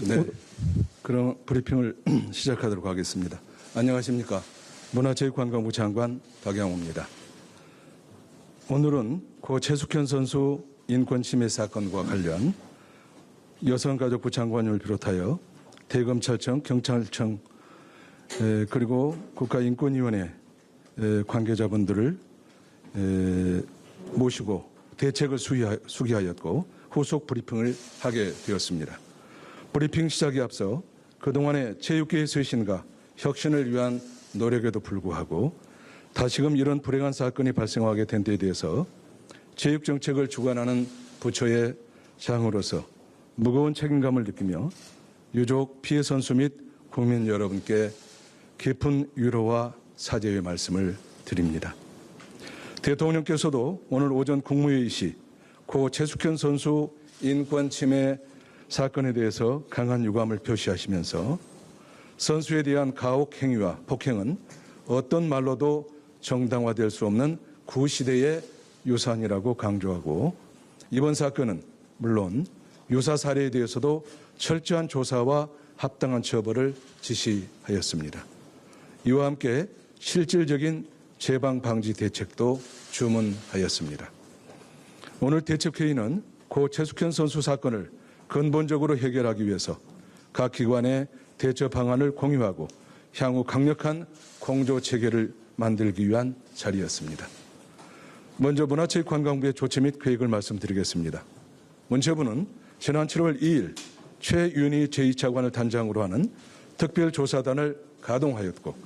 네, 그럼 브리핑을 시작하도록 하겠습니다. 안녕하십니까. 문화체육관광부 장관 박양호입니다. 오늘은 고 최숙현 선수 인권침해 사건과 관련 여성가족부 장관을 비롯하여 대검찰청, 경찰청 그리고 국가인권위원회 관계자분들을 모시고 대책을 수기하였고 후속 브리핑을 하게 되었습니다. 브리핑 시작에 앞서 그동안의 체육계의 쇄신과 혁신을 위한 노력에도 불구하고 다시금 이런 불행한 사건이 발생하게 된 데 대해서 체육정책을 주관하는 부처의 장으로서 무거운 책임감을 느끼며 유족, 피해 선수 및 국민 여러분께 깊은 위로와 사죄의 말씀을 드립니다. 대통령께서도 오늘 오전 국무회의 시 고 최숙현 선수 인권침해 사건에 대해서 강한 유감을 표시하시면서 선수에 대한 가혹 행위와 폭행은 어떤 말로도 정당화될 수 없는 구시대의 유산이라고 강조하고 이번 사건은 물론 유사 사례에 대해서도 철저한 조사와 합당한 처벌을 지시하였습니다. 이와 함께 실질적인 재방 방지 대책도 주문하였습니다. 오늘 대책회의는 고 최숙현 선수 사건을 근본적으로 해결하기 위해서 각 기관의 대처 방안을 공유하고 향후 강력한 공조 체계를 만들기 위한 자리였습니다. 먼저 문화체육관광부의 조치 및 계획을 말씀드리겠습니다. 문체부는 지난 7월 2일 최윤희 제2차관을 단장으로 하는 특별조사단을 가동하였고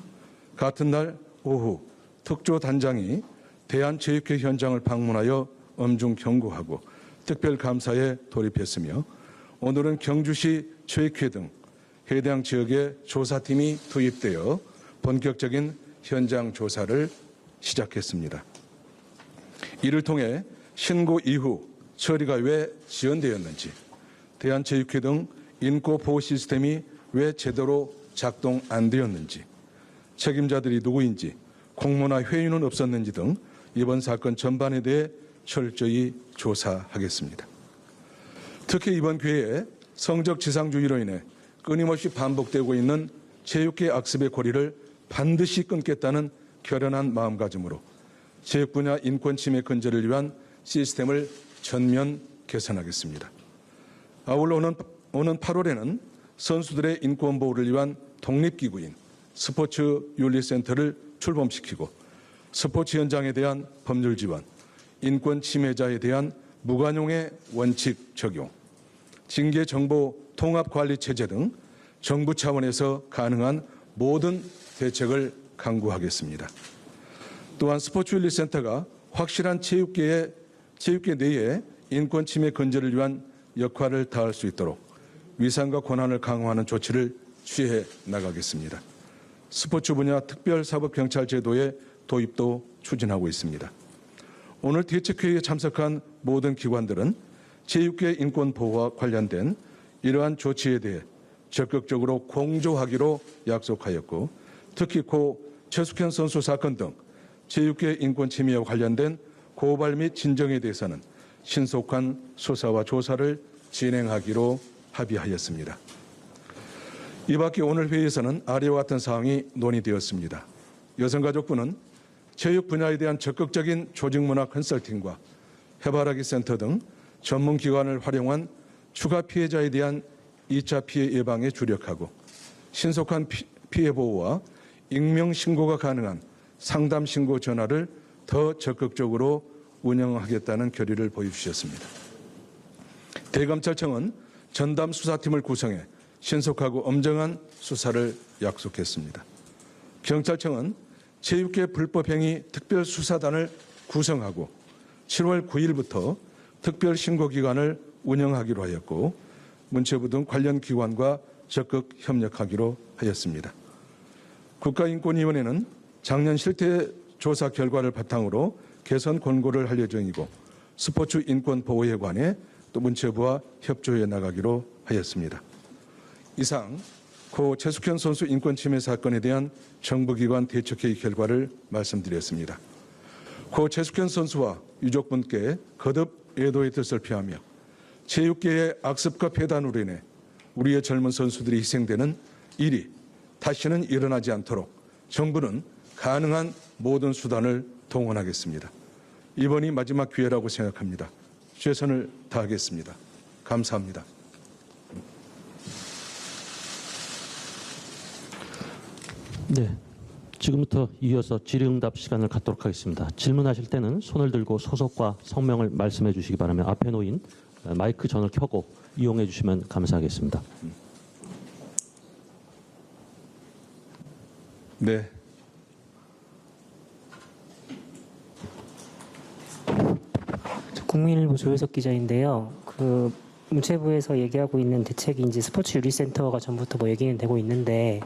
같은 날 오후 특조단장이 대한체육회 현장을 방문하여 엄중 경고하고 특별감사에 돌입했으며 오늘은 경주시 체육회 등 해당 지역에 조사팀이 투입되어 본격적인 현장 조사를 시작했습니다. 이를 통해 신고 이후 처리가 왜 지연되었는지, 대한체육회 등 인권보호 시스템이 왜 제대로 작동 안 되었는지, 책임자들이 누구인지, 공모나 회유는 없었는지 등 이번 사건 전반에 대해 철저히 조사하겠습니다. 특히 이번 기회에 성적 지상주의로 인해 끊임없이 반복되고 있는 체육계 악습의 고리를 반드시 끊겠다는 결연한 마음가짐으로 체육 분야 인권 침해 근절을 위한 시스템을 전면 개선하겠습니다. 아울러 오는 8월에는 선수들의 인권 보호를 위한 독립기구인 스포츠윤리센터를 출범시키고 스포츠 현장에 대한 법률 지원, 인권 침해자에 대한 무관용의 원칙 적용, 징계 정보 통합 관리 체제 등 정부 차원에서 가능한 모든 대책을 강구하겠습니다. 또한 스포츠윤리센터가 확실한 체육계 내에 인권 침해 근절을 위한 역할을 다할 수 있도록 위상과 권한을 강화하는 조치를 취해 나가겠습니다. 스포츠 분야 특별사법경찰 제도의 도입도 추진하고 있습니다. 오늘 대책회의에 참석한 모든 기관들은 체육계 인권 보호와 관련된 이러한 조치에 대해 적극적으로 공조하기로 약속하였고 특히 고 최숙현 선수 사건 등 체육계 인권 침해와 관련된 고발 및 진정에 대해서는 신속한 수사와 조사를 진행하기로 합의하였습니다. 이 밖에 오늘 회의에서는 아래와 같은 사항이 논의되었습니다. 여성가족부는 체육 분야에 대한 적극적인 조직문화 컨설팅과 해바라기 센터 등 전문기관을 활용한 추가 피해자에 대한 2차 피해 예방에 주력하고 신속한 피해 보호와 익명 신고가 가능한 상담 신고 전화를 더 적극적으로 운영하겠다는 결의를 보여주셨습니다. 대검찰청은 전담 수사팀을 구성해 신속하고 엄정한 수사를 약속했습니다. 경찰청은 체육계 불법행위 특별수사단을 구성하고 7월 9일부터 특별신고기관을 운영하기로 하였고 문체부 등 관련 기관과 적극 협력하기로 하였습니다. 국가인권위원회는 작년 실태조사 결과를 바탕으로 개선 권고를 할 예정이고 스포츠 인권 보호에 관해 또 문체부와 협조해 나가기로 하였습니다. 이상 고 최숙현 선수 인권 침해 사건에 대한 정부기관 대책회의 결과를 말씀드렸습니다. 고 최숙현 선수와 유족분께 거듭 애도의 뜻을 표하며 체육계의 악습과 폐단으로 인해 우리의 젊은 선수들이 희생되는 일이 다시는 일어나지 않도록 정부는 가능한 모든 수단을 동원하겠습니다. 이번이 마지막 기회라고 생각합니다. 최선을 다하겠습니다. 감사합니다. 네, 지금부터 이어서 질의응답 시간을 갖도록 하겠습니다. 질문하실 때는 손을 들고 소속과 성명을 말씀해 주시기 바라며 앞에 놓인 마이크 전을 켜고 이용해 주시면 감사하겠습니다. 네. 국민일보 조효석 기자인데요. 문체부에서 얘기하고 있는 대책이 이제 스포츠 윤리센터가 전부터 뭐 얘기는 되고 있는데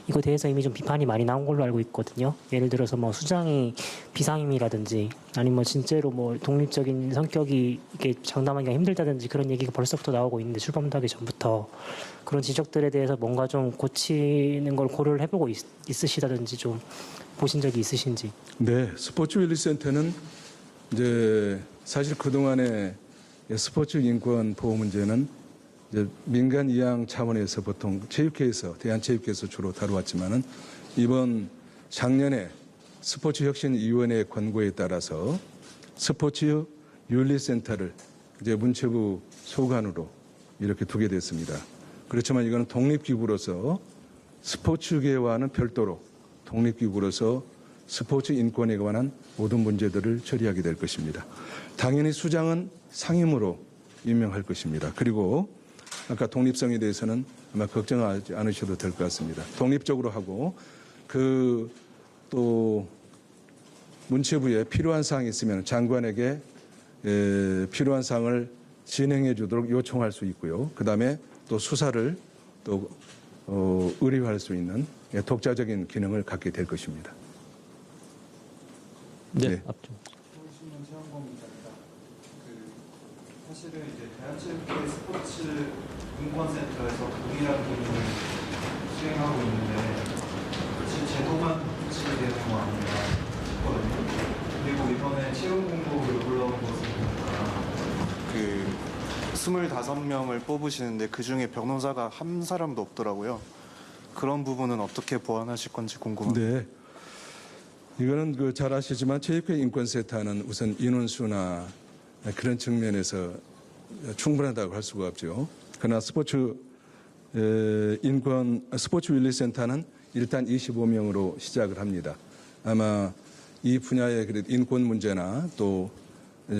이거 대해서 이미 좀 비판이 많이 나온 걸로 알고 있거든요. 예를 들어서 뭐 수장이 비상임이라든지 아니면 뭐 진짜로 뭐 독립적인 성격이 이게 장담하기가 힘들다든지 그런 얘기가 벌써부터 나오고 있는데 출범하기 전부터 그런 지적들에 대해서 뭔가 좀 고치는 걸 고려를 해보고 있으시다든지 좀 보신 적이 있으신지. 네, 스포츠 윤리센터는 이제 사실 그동안에 스포츠 인권 보호 문제는 이제 민간 이양 차원에서 보통 체육회에서 대한체육회에서 주로 다루었지만은 이번 작년에 스포츠혁신위원회 권고에 따라서 스포츠 윤리센터를 이제 문체부 소관으로 이렇게 두게 됐습니다. 그렇지만 이거는 독립기구로서 스포츠계와는 별도로 독립기구로서 스포츠 인권에 관한 모든 문제들을 처리하게 될 것입니다. 당연히 수장은 상임으로 임명할 것입니다. 그리고 아까 독립성에 대해서는 아마 걱정하지 않으셔도 될 것 같습니다. 독립적으로 하고 또 문체부에 필요한 사항이 있으면 장관에게 필요한 사항을 진행해 주도록 요청할 수 있고요. 그다음에 또 수사를 또 의뢰할 수 있는 독자적인 기능을 갖게 될 것입니다. 네, 앞쪽. 서울신문 최영범 기자입니다. 사실은 이제 대한체육회 스포츠 인권센터에서 동일한 기능을 수행하고 있는데 사실 제도만 고치되는 거 아닌가 싶거든요. 그리고 이번에 채용 공고를 올라온 것을 보니까 25명을 뽑으시는데 그중에 변호사가 한 사람도 없더라고요. 그런 부분은 어떻게 보완하실 건지 궁금합니다. 네. 이거는 잘 아시지만 체육회 인권센터는 우선 인원수나 그런 측면에서 충분하다고 할 수가 없죠. 그러나 스포츠 윤리센터는 일단 25명으로 시작을 합니다. 아마 이 분야의 인권 문제나 또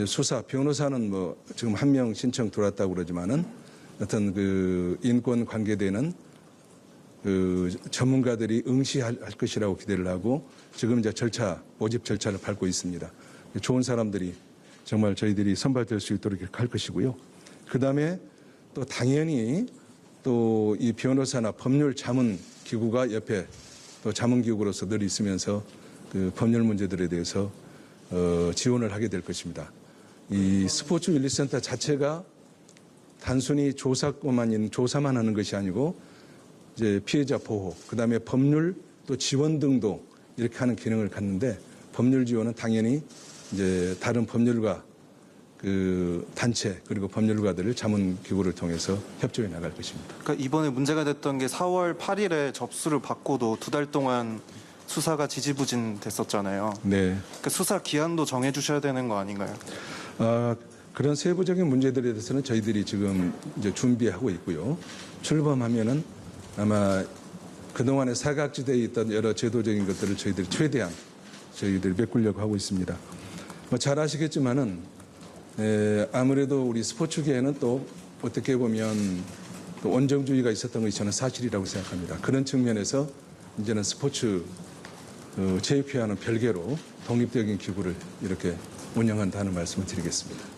수사, 변호사는 뭐 지금 한 명 신청 들어왔다고 그러지만은 어떤 인권 관계되는 전문가들이 응시할 것이라고 기대를 하고 지금 이제 모집 절차를 밟고 있습니다. 좋은 사람들이 정말 저희들이 선발될 수 있도록 이렇게 할 것이고요. 그 다음에 또 당연히 또 이 변호사나 법률 자문 기구가 옆에 또 자문 기구로서 늘 있으면서 법률 문제들에 대해서 지원을 하게 될 것입니다. 이 스포츠 윤리센터 자체가 단순히 조사만 하는 것이 아니고 이제 피해자 보호, 그다음에 법률 또 지원 등도 이렇게 하는 기능을 갖는데 법률 지원은 당연히 이제 다른 법률가 단체 그리고 법률가들을 자문 기구를 통해서 협조해 나갈 것입니다. 그러니까 이번에 문제가 됐던 게 4월 8일에 접수를 받고도 2달 동안 수사가 지지부진 됐었잖아요. 네. 그러니까 수사 기한도 정해주셔야 되는 거 아닌가요? 그런 세부적인 문제들에 대해서는 저희들이 지금 이제 준비하고 있고요. 출범하면은 아마 그동안에 사각지대에 있던 여러 제도적인 것들을 저희들이 최대한 메꾸려고 하고 있습니다. 잘 아시겠지만은 아무래도 우리 스포츠계에는 또 어떻게 보면 또 원정주의가 있었던 것이 저는 사실이라고 생각합니다. 그런 측면에서 이제는 스포츠 체육회와는 별개로 독립적인 기구를 이렇게 운영한다는 말씀을 드리겠습니다.